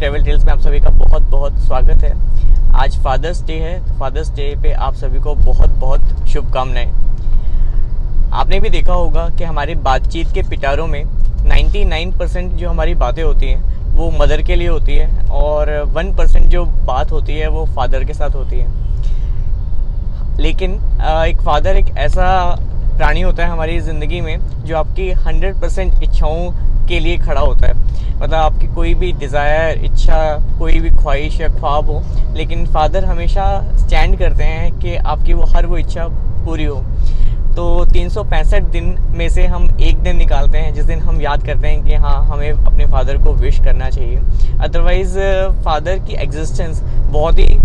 Travel tales में आप सभी का बहुत बहुत स्वागत है। आज फादर्स डे है, तो फादर्स डे पे आप सभी को बहुत बहुत शुभकामनाएं। आपने भी देखा होगा कि हमारी बातचीत के पिटारों में 99% जो हमारी बातें होती हैं वो मदर के लिए होती है और 1% जो बात होती है वो फादर के साथ होती है। लेकिन एक फादर एक ऐसा प्राणी होता है हमारी ज़िंदगी में जो आपकी 100% इच्छाओं के लिए खड़ा होता है। मतलब आपकी कोई भी डिज़ायर, इच्छा, कोई भी ख्वाहिश या ख्वाब हो, लेकिन फादर हमेशा स्टैंड करते हैं कि आपकी वो इच्छा पूरी हो। तो 365 दिन में से हम एक दिन निकालते हैं जिस दिन हम याद करते हैं कि हाँ, हमें अपने फादर को विश करना चाहिए। अदरवाइज़ फादर की एग्जिस्टेंस बहुत ही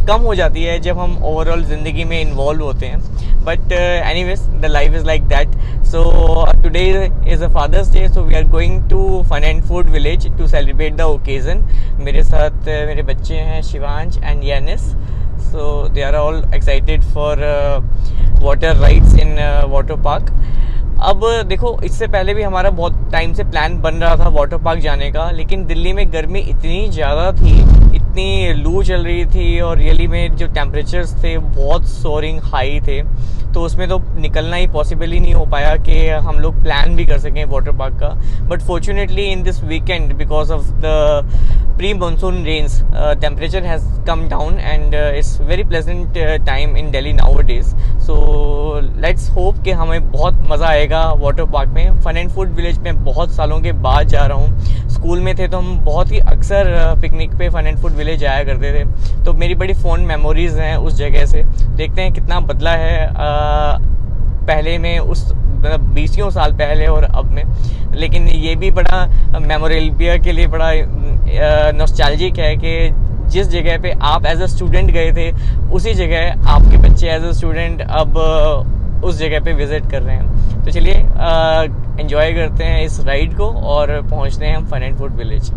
कम हो जाती है जब हम ओवरऑल ज़िंदगी में इन्वॉल्व होते हैं। But anyways the life is like that. So today is a father's day, so we are going to fun and food village to celebrate the occasion. मेरे साथ मेरे बच्चे हैं Shivansh and Yanis. So they are all excited for water rides in water park. अब देखो, इससे पहले भी हमारा बहुत टाइम से प्लान बन रहा था वाटर पार्क जाने का, लेकिन दिल्ली में गर्मी इतनी ज़्यादा थी, इतनी लू चल रही थी और रियली में जो टेम्परेचर्स थे बहुत सोरिंग हाई थे, तो उसमें तो निकलना ही पॉसिबल ही नहीं हो पाया कि हम लोग प्लान भी कर सकें वाटर पार्क का। But fortunately in this weekend because of the pre-monsoon rains, temperature has come down and it's very pleasant time in Delhi nowadays. So let's hope कि हमें बहुत मज़ा आएगा वाटर पार्क में। फन एंड फूड विलेज में बहुत सालों के बाद जा रहा हूँ। स्कूल में थे तो हम बहुत ही अक्सर पिकनिक पे फन एंड फूड विलेज जाया करते थे, तो मेरी बड़ी फ़ोन मेमोरीज़ हैं उस जगह से। देखते हैं कितना बदला है पहले में, उस 20 साल पहले और अब में। लेकिन ये भी बड़ा मेमोरेबिया के लिए बड़ा नॉस्टैल्जिक है कि जिस जगह पे आप एज अ स्टूडेंट गए थे, उसी जगह आपके बच्चे एज अ स्टूडेंट अब उस जगह पे विज़िट कर रहे हैं। तो चलिए एंजॉय करते हैं इस राइड को और पहुंचते हैं हम fun and food village.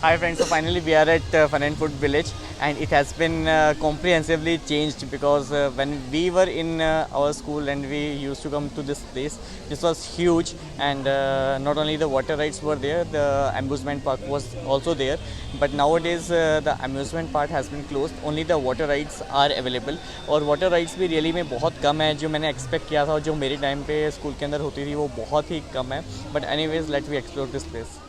Hi friends, so finally we are at Fun and Food Village, and it has been comprehensively changed because when we were in our school and we used to come to this place, this was huge, and not only the water rides were there, the amusement park was also there, but nowadays the amusement park has been closed, only the water rides are available, और water rides भी really में बहुत कम है। जो मैंने expect किया था और जो मेरे टाइम पे स्कूल के अंदर होती थी वो बहुत ही कम है। But anyways let we explore this place.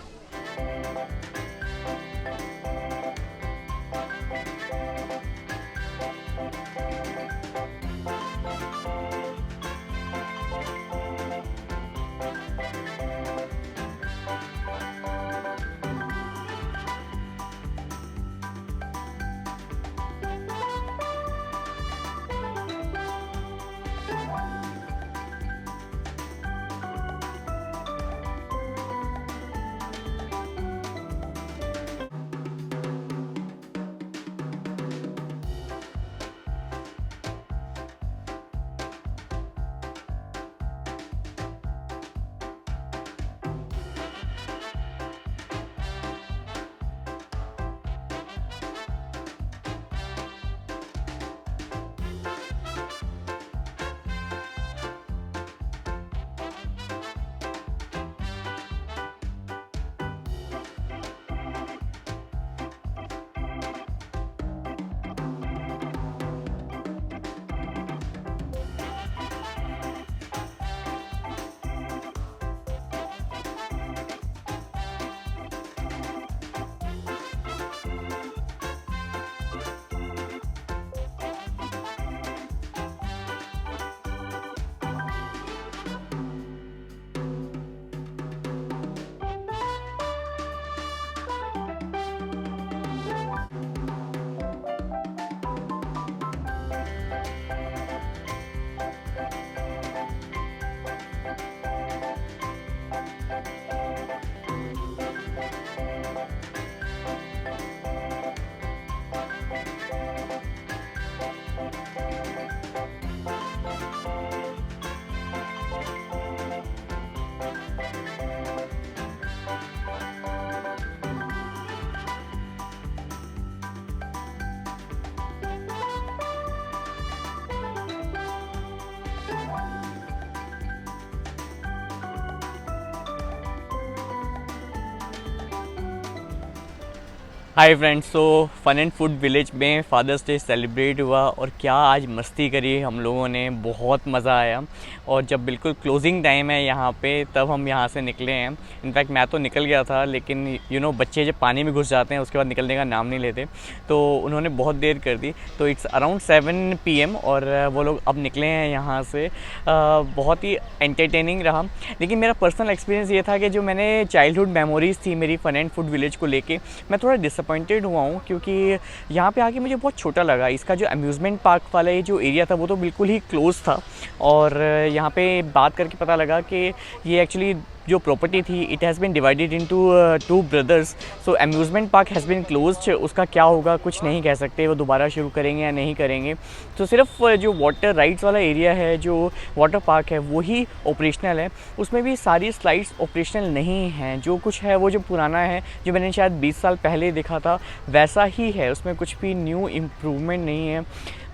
Hi friends, तो फन एंड फूड विलेज में फादर्स डे सेलिब्रेट हुआ और क्या आज मस्ती करी हम लोगों ने, बहुत मज़ा आया। और जब बिल्कुल क्लोजिंग टाइम है यहाँ पे तब हम यहाँ से निकले हैं। इनफैक्ट मैं तो निकल गया था, लेकिन बच्चे जब पानी में घुस जाते हैं उसके बाद निकलने का नाम नहीं लेते, तो उन्होंने बहुत देर कर दी। तो इट्स अराउंड 7 PM और वो लोग अब निकले हैं यहाँ से। बहुत ही एंटरटेनिंग रहा। लेकिन मेरा पर्सनल एक्सपीरियंस ये था कि जो मैंने चाइल्डहुड मेमोरीज़ थी मेरी फन एंड फूड विलेज को लेके, मैं थोड़ा डिसअपॉइंटेड हुआ हूँ, क्योंकि यहाँ पे आके मुझे बहुत छोटा लगा। इसका जो अम्यूज़मेंट पार्क वाला ये जो एरिया था वो तो बिल्कुल ही क्लोज़ था, और यहाँ पे बात करके पता लगा कि ये एक्चुअली जो प्रॉपर्टी थी it has been divided into 2 brothers. So amusement park has been closed. उसका क्या होगा कुछ नहीं कह सकते, वो दोबारा शुरू करेंगे या नहीं करेंगे। तो सिर्फ जो वाटर राइड्स वाला एरिया है, जो वाटर पार्क है, वही ऑपरेशनल है। उसमें भी सारी स्लाइड्स ऑपरेशनल नहीं हैं। जो कुछ है वो जो पुराना है, जो मैंने शायद 20 साल पहले देखा था, वैसा ही है। उसमें कुछ भी न्यू इम्प्रूवमेंट नहीं है।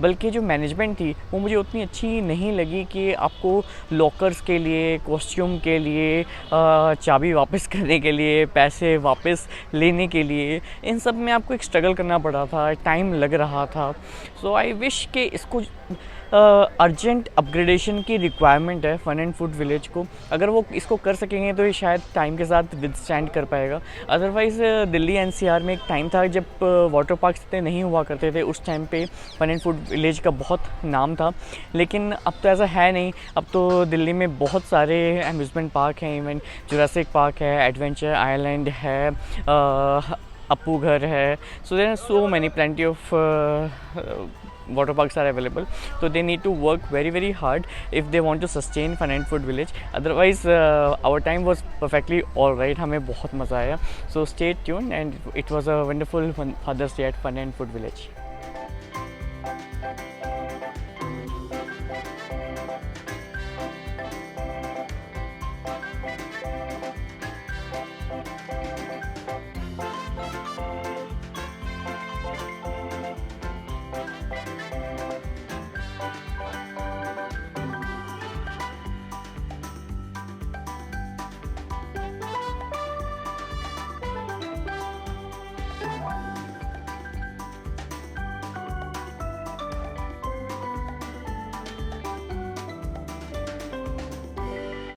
बल्कि जो मैनेजमेंट थी वो मुझे उतनी अच्छी नहीं लगी कि आपको लॉकर्स के लिए, कॉस्ट्यूम के लिए, चाबी वापस करने के लिए, पैसे वापस लेने के लिए, इन सब में आपको एक स्ट्रगल करना पड़ा था, टाइम लग रहा था। सो आई विश कि इसको अर्जेंट अपग्रेडेशन की रिक्वायरमेंट है फन एंड फूड विलेज को। अगर वो इसको कर सकेंगे तो ये शायद टाइम के साथ विदस्टैंड कर पाएगा। अदरवाइज़ दिल्ली NCR में एक टाइम था जब वाटर पार्क्स इतने नहीं हुआ करते थे। उस टाइम पे फन एंड फूड विलेज का बहुत नाम था, लेकिन अब तो ऐसा है नहीं। अब तो दिल्ली में बहुत सारे अम्यूज़मेंट पार्क हैं। इवन जुरासिक पार्क है, एडवेंचर आइलैंड है, अप्पू घर है। So there are so many plenty of water parks are available. So they need to work very very hard if they want to sustain fun and food village. Otherwise our time was perfectly all right. हमें बहुत मज़ा आया. So stay tuned and it was a wonderful Father's Day at Fun and Food Village.